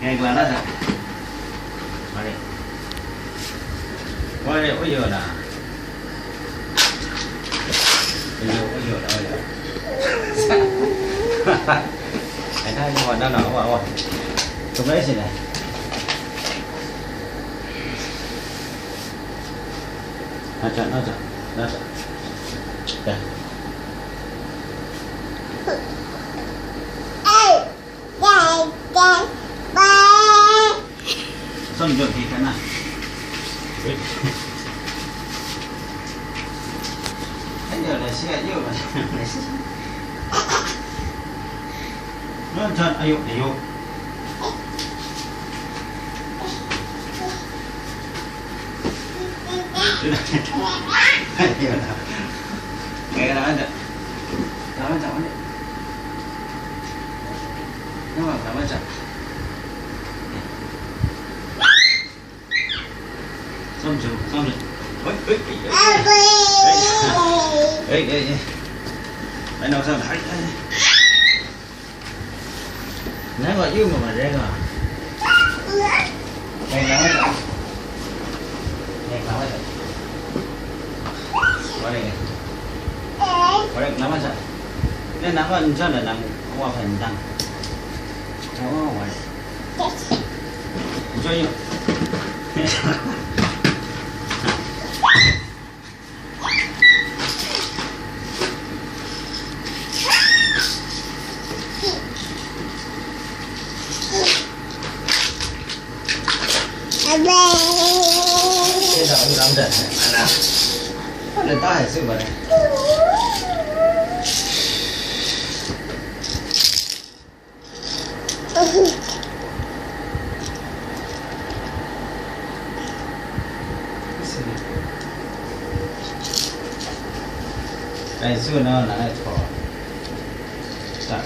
Nghe là nó sao? Mà đi. Qua đây, ôi giời nè. Ôi giời ơi. Anh thấy nhưng mà nó nở quá rồi. Không lấy gì này. Nó chọn. Đây. Xong rồi thì thế nào? Bây giờ là xe yêu mà. Nó chọn ayo để vô. Nghe đó được. Đó chọn đấy. Nó vào đó chọn. Xong rồi. Ê. Mày nào sao đấy. Nãy gọi yêu mà ra rồi. Nghe nói rồi. Nghe nói rồi. Qua đây. Qua đây nắm sao? Nên nắm ăn sao là nắm qua phần tăng. Đó ngoài. Cho yêu. Cái đó cũng làm được. Nào. Để tao hãy xử vào đây. Đây xưa nó là thỏ. Tại